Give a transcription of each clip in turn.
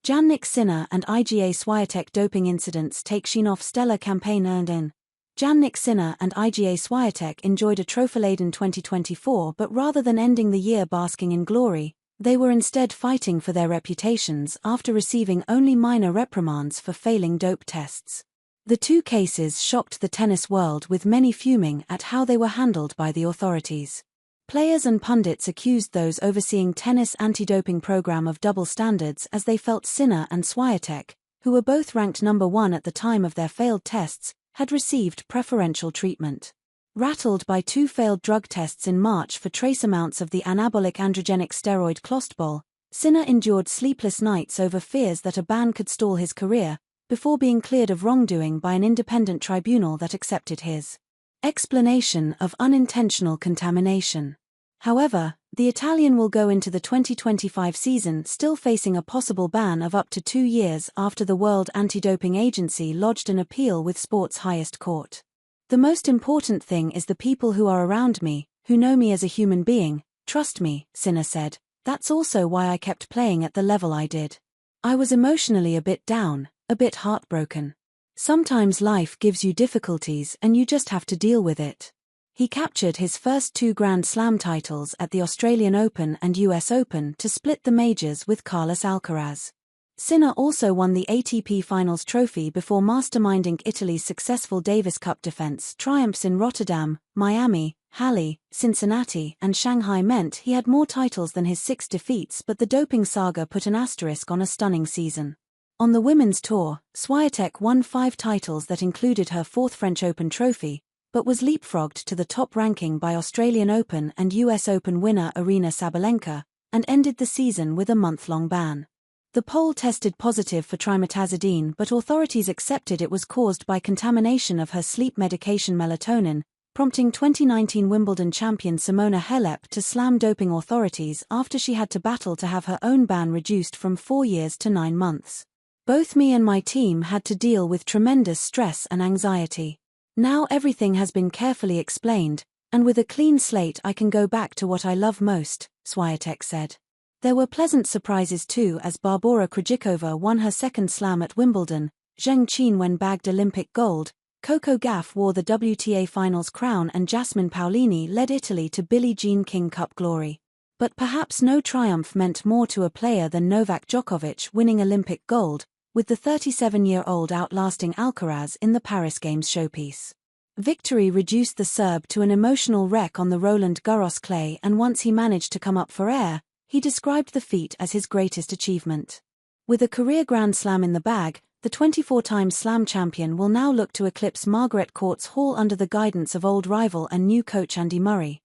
Jannik Sinner and IGA Swiatek doping incidents take sheen off stellar campaign earned in. Jannik Sinner and IGA Swiatek enjoyed a trophy-laden 2024, but rather than ending the year basking in glory, they were instead fighting for their reputations after receiving only minor reprimands for failing dope tests. The two cases shocked the tennis world, with many fuming at how they were handled by the authorities. Players and pundits accused those overseeing tennis anti-doping program of double standards, as they felt Sinner and Swiatek, who were both ranked number 1 at the time of their failed tests, had received preferential treatment. Rattled by 2 failed drug tests in March for trace amounts of the anabolic androgenic steroid clostebol, Sinner endured sleepless nights over fears that a ban could stall his career, before being cleared of wrongdoing by an independent tribunal that accepted his explanation of unintentional contamination. However, the Italian will go into the 2025 season still facing a possible ban of up to 2 years after the World Anti-Doping Agency lodged an appeal with sport's highest court. "The most important thing is the people who are around me, who know me as a human being, trust me," Sinner said. "That's also why I kept playing at the level I did. I was emotionally a bit down, a bit heartbroken. Sometimes life gives you difficulties and you just have to deal with it." He captured his first 2 Grand Slam titles at the Australian Open and US Open to split the majors with Carlos Alcaraz. Sinner also won the ATP Finals trophy before masterminding Italy's successful Davis Cup defense. Triumphs in Rotterdam, Miami, Halle, Cincinnati, and Shanghai meant he had more titles than his 6 defeats, but the doping saga put an asterisk on a stunning season. On the women's tour, Swiatek won 5 titles that included her 4th French Open trophy, but was leapfrogged to the top ranking by Australian Open and US Open winner Aryna Sabalenka, and ended the season with a month-long ban. The Pole tested positive for trimetazidine, but authorities accepted it was caused by contamination of her sleep medication melatonin, prompting 2019 Wimbledon champion Simona Halep to slam doping authorities after she had to battle to have her own ban reduced from 4 years to 9 months. "Both me and my team had to deal with tremendous stress and anxiety. Now everything has been carefully explained, and with a clean slate I can go back to what I love most," Swiatek said. There were pleasant surprises too, as Barbora Krejcikova won her 2nd slam at Wimbledon, Zheng Qinwen bagged Olympic gold, Coco Gauff wore the WTA Finals crown, and Jasmine Paolini led Italy to Billie Jean King Cup glory. But perhaps no triumph meant more to a player than Novak Djokovic winning Olympic gold, with the 37-year-old outlasting Alcaraz in the Paris Games showpiece. Victory reduced the Serb to an emotional wreck on the Roland Garros clay, and once he managed to come up for air, he described the feat as his greatest achievement. With a career Grand Slam in the bag, the 24-time Slam champion will now look to eclipse Margaret Court's haul under the guidance of old rival and new coach Andy Murray.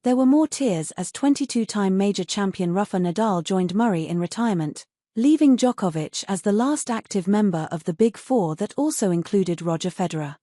There were more tears as 22-time major champion Rafa Nadal joined Murray in retirement, leaving Djokovic as the last active member of the Big Four that also included Roger Federer.